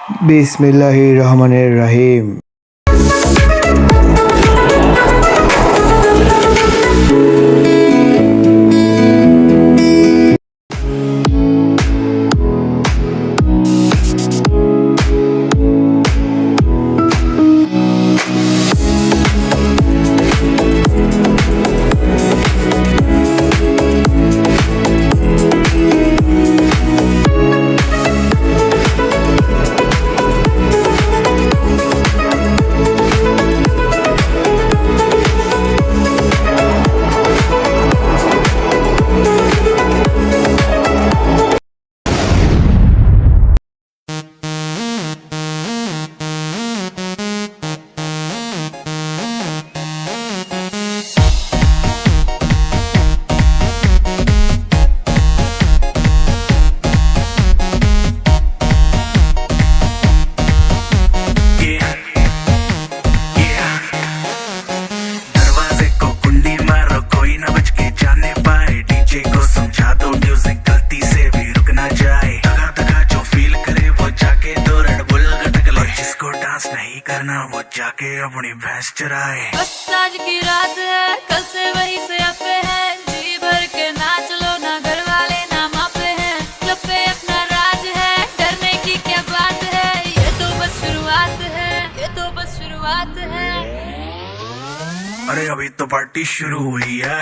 বিসমিল্লাহির রহমানির রহিম। करना वो जाके अपनी भैंस चराए। बस आज की रात है, कल से वही से अपे है, जी भर के नाच लो ना, घर वाले ना मापे हैं, क्लब पे अपना राज है, डरने की क्या बात है, ये तो बस शुरुआत है, ये तो बस शुरुआत है। अरे अभी तो पार्टी शुरू हुई है।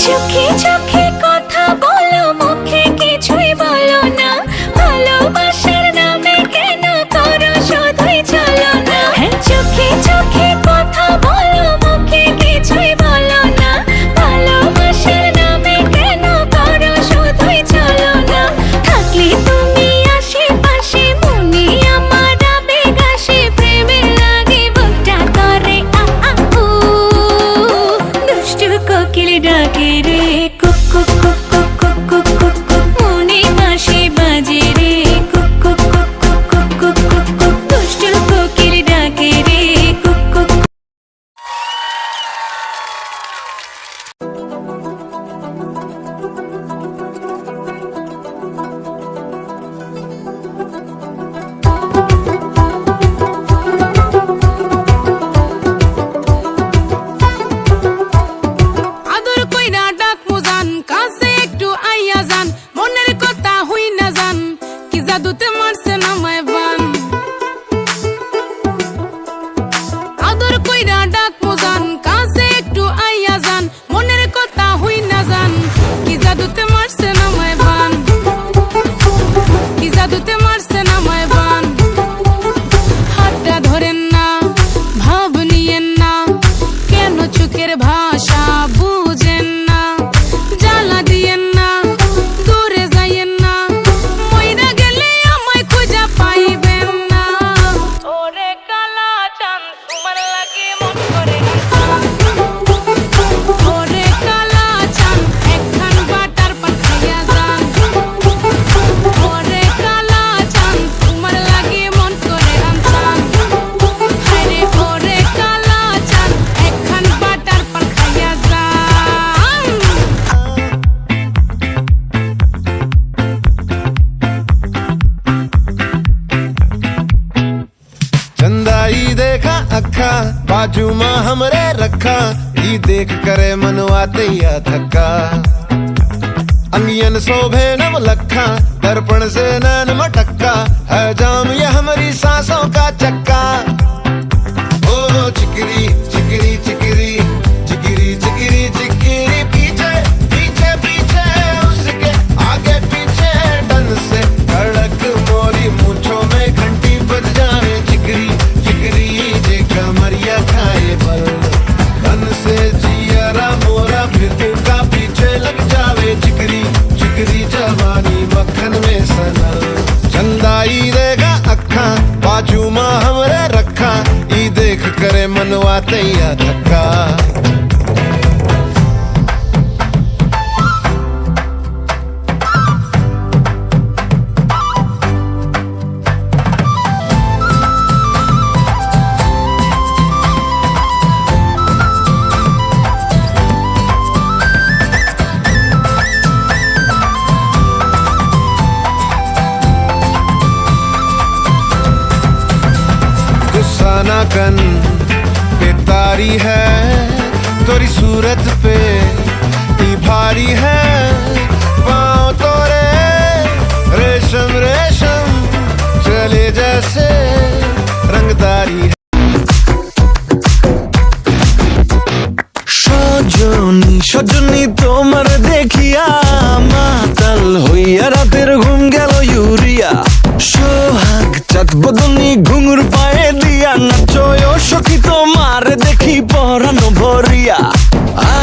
চোখে চোখে কথা বলো, মুখে কিছুই বলো अखा बाजू मां हमरे रखा ई देख करे मनवा तैया थका अंगियन शोभे नव लखा दर्पण से नैन मटक्का है जाम ये हमारी सांसों का चक्का ओ चिकरी चिकरी चिकरी चिकरी चिकरी चिकरी पीछे पीछे पीछे उसके आगे पीछे डन से धड़क मोरी मूंछों में घंटी बज जाए चिकरी चिकरी जे कमरिया खाए पर डन से जियरा मोरा फिर का पीछे लग जावे चिकरी चिकरी जवानी मक्खन में सनल चंदाई देगा अखा बाजू मां हमरे रखा ई देख करे मनवा तैया धक्का गुस्सा कन पे तारी है तोरी सूरत पे ई भारी है पाँव तोरे रेशम रेशम चले जैसे रंगदारी है সজনী সজনী তোমার দেখিয়া মাতাল হইয়া রাতের ঘুম গেল ইউরিয়া সোহাগ চাঁদ বদনী ঘুঙুর পায়ে দিয়া নাচো সখী তোমার দেখি পরানো ভরিয়া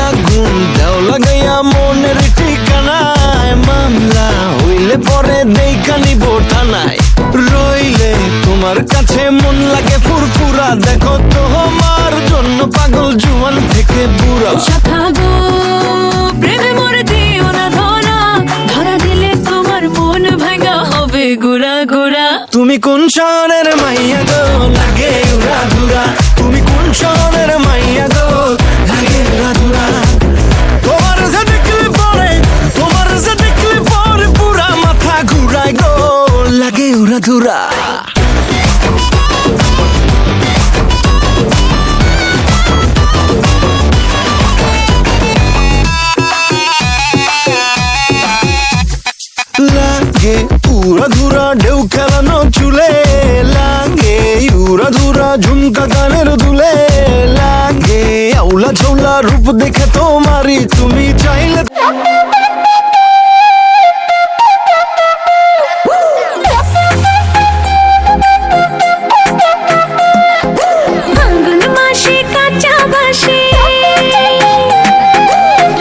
আগুন দাও লাগাইয়া মনের ঠিকানায় মামলা হইলে পরে দেইখানি বোঠানায় রইলে তোমার কাছে মন লাগে ফুরফুরা দেখো তোমার জন্য পাগল জুয়ান থেকে বুড়া শাখা গো প্রেমে মরে দিও না ধরা ধরা দিলে তোমার মন ভাঙা হবে গুড়া গুড়া তুমি কোন শহরের মাইয়া গো লাগে উড়া ধুরা তুমি কোন শহরের মাইয়া গো লাগে উড়া ধুরা তোমার যে দেখলে পরে পুরা মাথা ঘুরায় গো লাগে উড়া ধুরা লাগে উড়া ধুরা ঢেউ খেলানো চুলে লাগে উড়া ধুরা ঝুমকা গানের দুলে লাগে আউলা ঝৌলা রূপ দেখে তোমারই তুমি চাইলে ফাল্গুন মাসে কাঁচা বাসে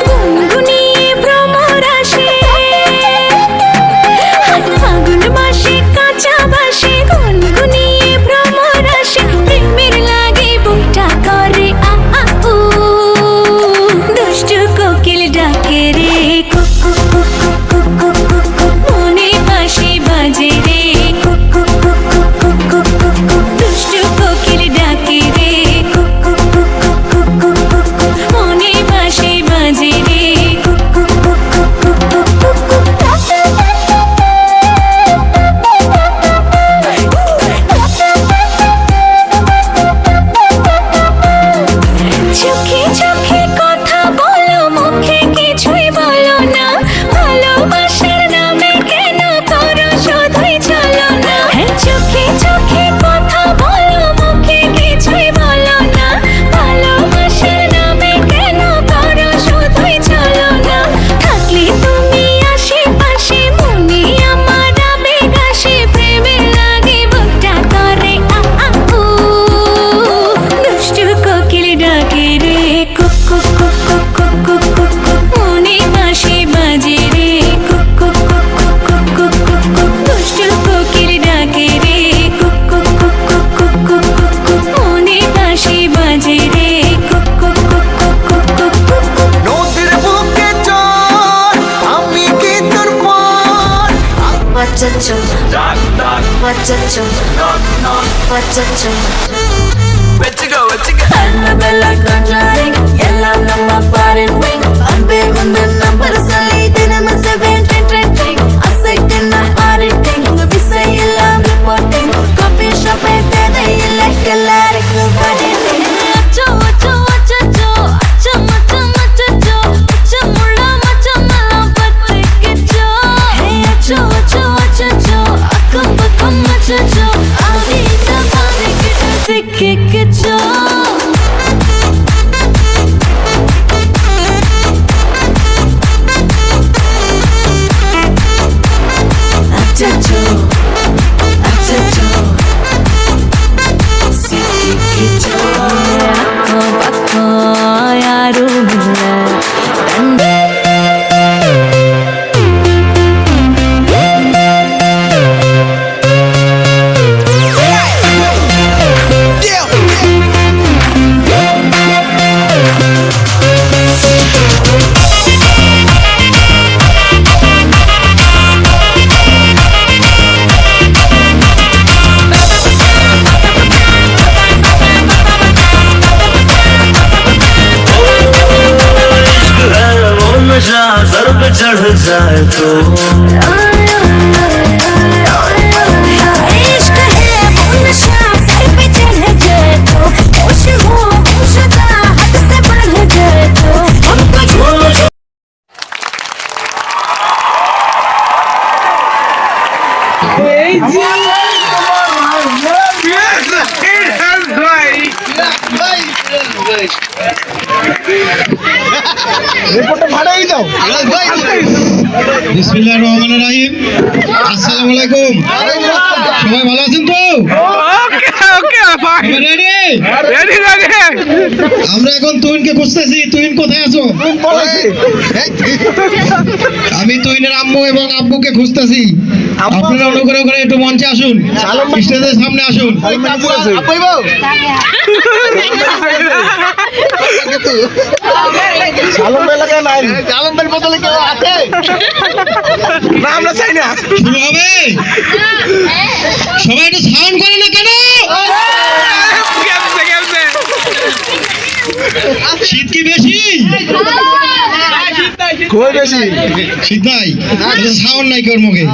গুনগুনিয়ে ভ্রমর আসে ফাল্গুন মাসে কাঁচা বাসে গুনগুনিয়ে ভ্রমর আসে প্রেমের লাগে বুকটা করে আ আ উ দুষ্টু কোকিল ডাকে রে cook cook cook cook cook cook cook মনে বাঁশি বাজে রে cook cook cook cook cook cook cook দুষ্টু কোকিল ডাকে রে cook cook cook cook cook cook cook মনে বাঁশি বাজে রে cook cook cook cook cook cook চোখে চোখে কথা বলো মুখে কিছুই বলো না ভালোবাসার নামে কেন করো শুধুই চলো না চোখে চোখে কথা বলো মুখে কিছুই বলো না ভালোবাসার নামে কেন করো শুধুই চলো না থাকলে তুমি আশেপাশে মনে আমার আবেগ আসে প্রেমের লাগে বুকটা করে আ আ উ দুষ্টু কোকিল ডাকে রে cook cook cook cook cook cook cook মনে বাঁশি বাজে রে cook cook cook cook cook cook cook দুষ্টু কোকিল ডাকে রে cook cook cook cook cook cook cook মনে বাঁশি বাজে রে cook cook cook cook cook cook নদীর বুকে চল আমি কি তোর পর Wachacho, wachacho, wachacho. Annabella conjuring, yellow number foreign wing. Unbearable the number solid, then I'm a 7 trending. I say in the auditing, we say you love reporting. Coffee shop, and then you like a lot of चढ़ जाए तो इश्क है वो नशा sir पे चढ़ जाए तो होश हो होशदा हद से बढ़ जाए तो हमको झूठ বিসমিল্লাহির রহমানির রহিম। আসসালামু আলাইকুম। সবাই ভালো আছেন তো? Ready? আমরা এখন তুহিনকে খুঁজতেছি। তুহিন কোথায় আছো? আমি তুহিনের আম্মু এবং আব্বুকে খুঁজতেছি। আপনারা অনুগ্রহ করে একটু মঞ্চে আসুন, স্টেজের সামনে আসুন। শুরু হবে। সবাই একটু সাউন্ড করে না কেন? শীত কি বেশি? শীত নাই, সাউন্ড নাই কেউ মুখে।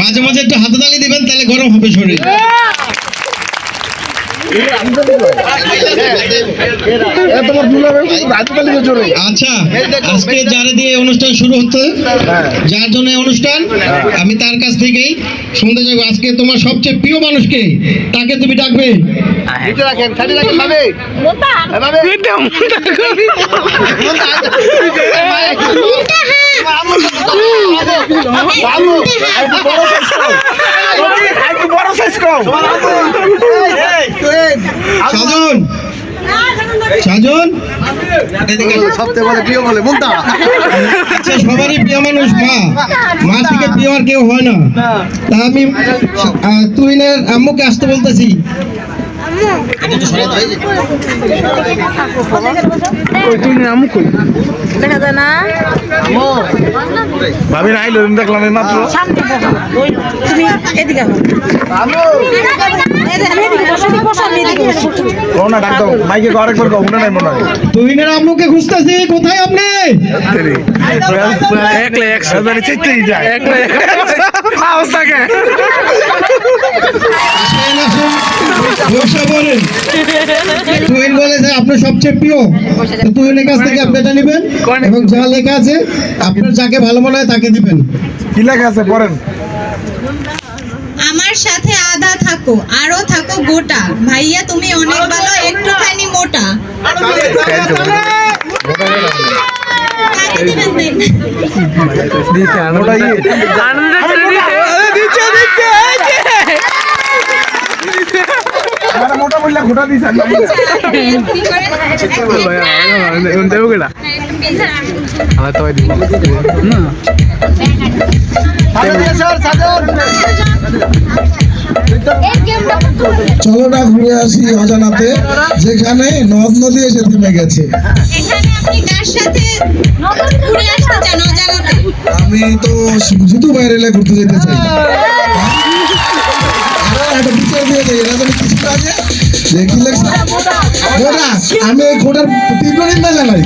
মাঝে মাঝে একটু হাতে তালি দিবেন, তাহলে গরম হবে শরীর। আচ্ছা, আজকে যারা দিয়ে অনুষ্ঠান শুরু হচ্ছে, যার জন্য এই অনুষ্ঠান, আমি তার কাছ থেকেই শুনতে চাইবো আজকে তোমার সবচেয়ে প্রিয় মানুষকে, তাকে তুমি ডাকবে। সাজন, সাজন সবচেয়ে বলে প্রিয় বলে মুন্তা। আচ্ছা, সবারই প্রিয় মানুষ মা, মা থেকে প্রিয় আর কেউ হয় না। তা আমি তুহিনের আম্মুকে আসতে বলতেছি। ভাবি না আইলো দেখলাম মাত্র। তুহিনের আম্মুকে খুঁজতেছি, কোথায় আপনি? তুহিন বলেছে আপনার সবচেয়ে প্রিয়, তো তুহিনের কাছ থেকে আপনি এটা নেবেন এবং যা লেখা আছে আপনার যাকে ভালো মনে হয় তাকে দিবেন। কি লেখা আছে পড়েন। আমার সাথে আধা থাকো আরো থাকো গোটা, ভাইয়া তুমি অনেক ভালো একটুখানি মোটা। মোটা বললে ঘোটা দিয়েছেন। চলো না ঘুরে আসি অজানাতে, যেখানে নদ নদী এসে থেমে গেছে। এখানে আপনি কার সাথে ঘুরে আসতে চান অজানাতে? আমি তো শুধু বাইরে ঘুরতে যেতে চাই। একটা বিচার দিয়ে দেয়, এরা যেন কিছুটা আগে দেখি লেখছে ঘোড়া। আমি এই ঘোড়ার তীব্র নিন্দা জানাই।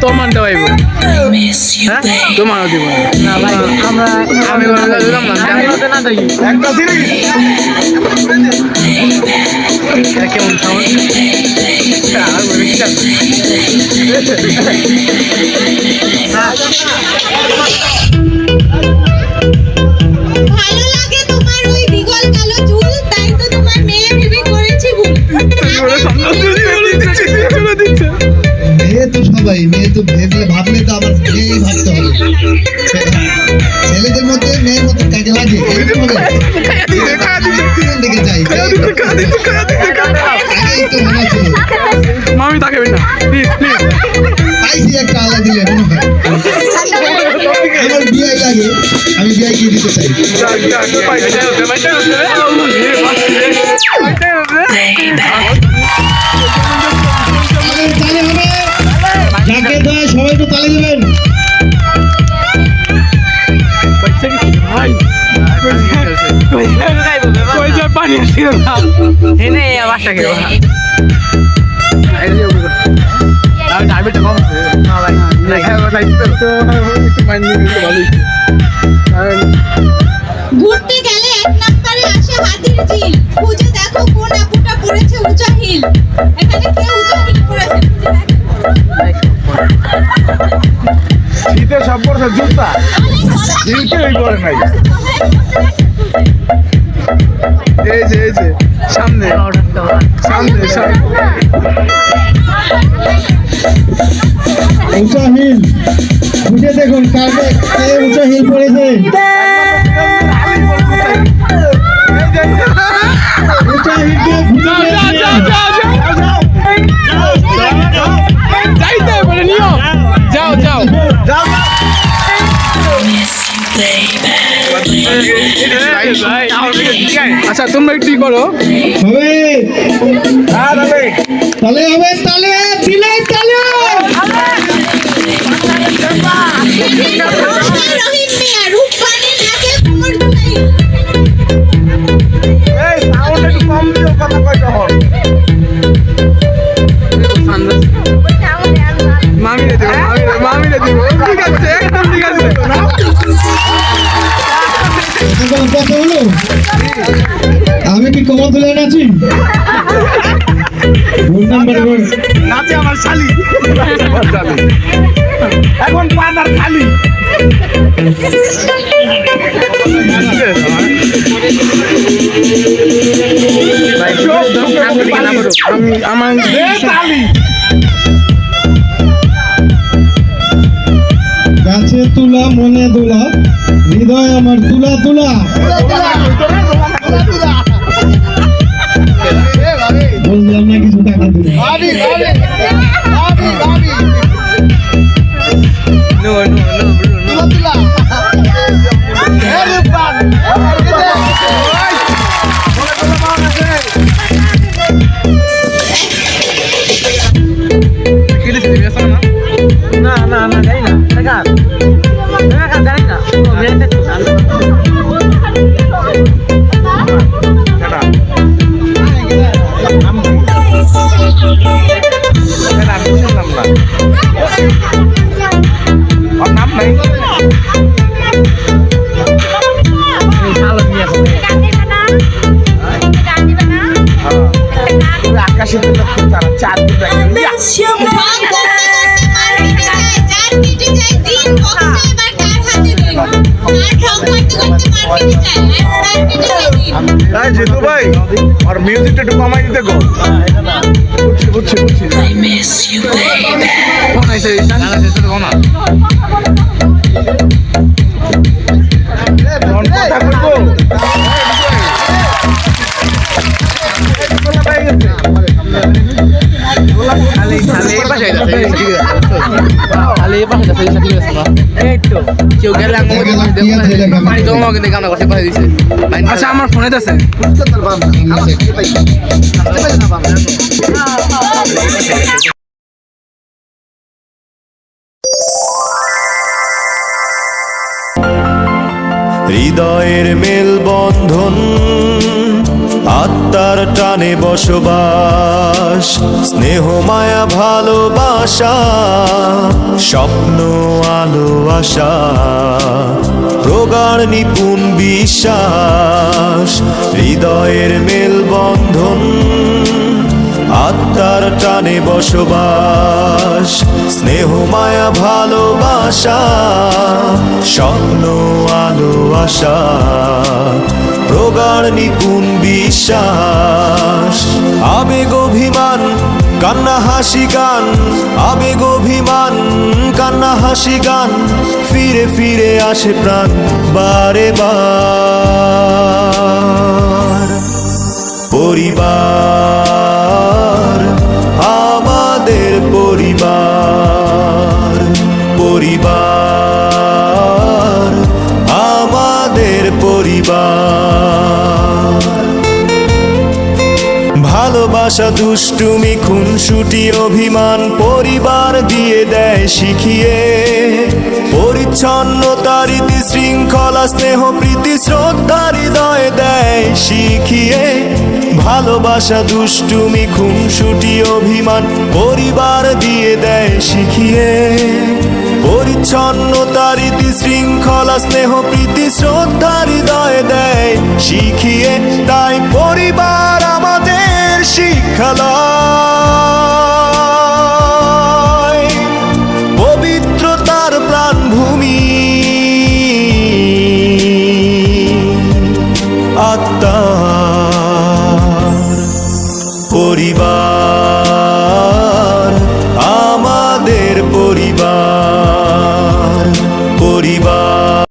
তোমারটা পাইব, তোমারও দিব না। আমি দিলাম না, একটা সিরিজ কেমন ভালো লাগে তোমার ওই বিগল কালো চুল, তাই তো তোমার মেয়ে ভেবে করেছি ভুল। মেয়ে তো সবাই, মেয়ে তো ভাবলে তো আমার মেয়েই ভাবতে হবে। ছেলেদের মধ্যে মেয়ের মধ্যে কাকে লাগে এরকম হবে। দিকে যাই আগেই তো মনে ছিল। মামি তাকে না পাইছি একটা আলা দিলে মনে হয়। আমার বিয়ে লাগে, আমি বিয়ে গিয়ে দিতে চাই। তালে হবে, যাকে দেয় সবাই একটু তালে দেবেন। ভাই কই যে পানি ছিল না এনে বাসা খেয়ে আর ডাইবেটা কম না ভাই নাই তো একটু মাইন্ড নিতে ভালোই ঘুরতে গেলে এক নম্বরে আসে হাতির ঝিল খুঁজে দেখো কোন আপুটা পড়েছে উঁচা হিল এখানে কে উঁচা হিল পড়েছে শীতে সব পড়ছে জুতা হিলকে ওই করে নাই এই যে সামনে সামনে উঁচা হিল খুঁজে দেখুন কাকে কে উঁচা হিল পড়েছে উঁচা হিলকে যাইতে বলে নিও যাও যাও আচ্ছা তোমরা একটু করো হবে তালে হবে তালে দিলে তালে রহিম মিয়া রূপবানের নাকে কোমর দুলাই এই সাউন্ড একটু কম দিও কথা কই তখন মামিরে দেব ঠিক আছে একদম ঠিক আছে কথা হলো আমি কি কমর তুলে নাচি ভুল নাম্বার নাচে আমার শালি এখন পানার খালি আমি আমার শালি গাছে তুলা মনে দোলা হৃদয় আমার তুলা তুলা বললাম না কিছু টাকা দিলে না না না যাই না জানি না নাম নাই আকাশে তারা চার জিতু ভাই আর মিউজিকটা একটু কমাই দিতে গো বুঝছি কথা বলবো আচ্ছা আমার ফোনে আছে হৃদয়ের মেলবন্ধন আত্মার টানে বসবাস স্নেহ মায়া ভালোবাসা স্বপ্ন আলো আশা প্রগাঢ় নিপুণ বিশ্বাস হৃদয়ের মেলবন্ধন আত্মার টানে বসবাস স্নেহ মায়া ভালোবাসা স্বপ্ন আলো আশা প্রগাঢ় নিপুণ বিশ্বাস আবেগ অভিমান কান্না হাসি গান আবেগ অভিমান কান্না হাসি গান ফিরে ফিরে আসে প্রাণ বারে বার পরিবার আমাদের পরিবার পরিবার আমাদের পরিবার ভালোবাসা দুষ্টুমি খুনসুটি অভিমান পরিবার দিয়ে দেয় শিখিয়ে পরিচ্ছন্নতা রীতি শৃঙ্খলা শৃঙ্খলা স্নেহ প্রীতি শ্রদ্ধা হৃদয়ে দেয় শিখিয়ে ভালোবাসা দুষ্টুমি খুনসুটি অভিমান পরিবার দিয়ে দেয় শিখিয়ে পরিচ্ছন্নতা রীতি শৃঙ্খলা স্নেহ প্রীতি শ্রদ্ধা হৃদয়ে দেয় শিখিয়ে তাই পরিবার আমাদের শিক্ষালয় পবিত্রতার প্রাণভূমি আত্মার পরিবার আমাদের পরিবার পরিবার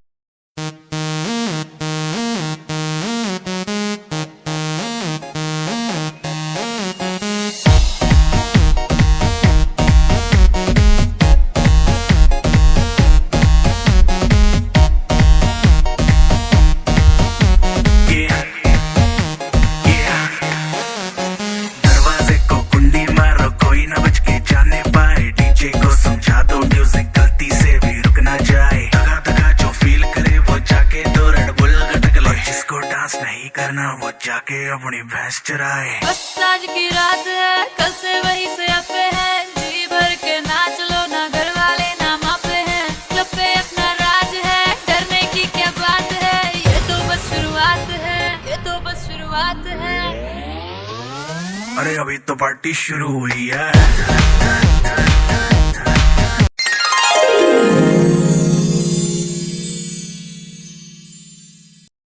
दरवाजे को कुंडी मारो कोई ना बच के जाने पाए डीजे को समझा दो म्यूजिक गलती से भी रुक ना जाए दगा दगा जो फील करे वो जाके दो रेड बुल गटक ले जिसको डांस नहीं करना वो जाके अपनी भैंस चराए बस आज की रात है कल से वही से अपे है जी भर के नाच लो ना घर वाले ना मापे हैं क्लब पे अपना राज है डरने की क्या बात है ये तो बस शुरुआत है ये तो बस शुरुआत है अरे अभी तो पार्टी शुरू हुई है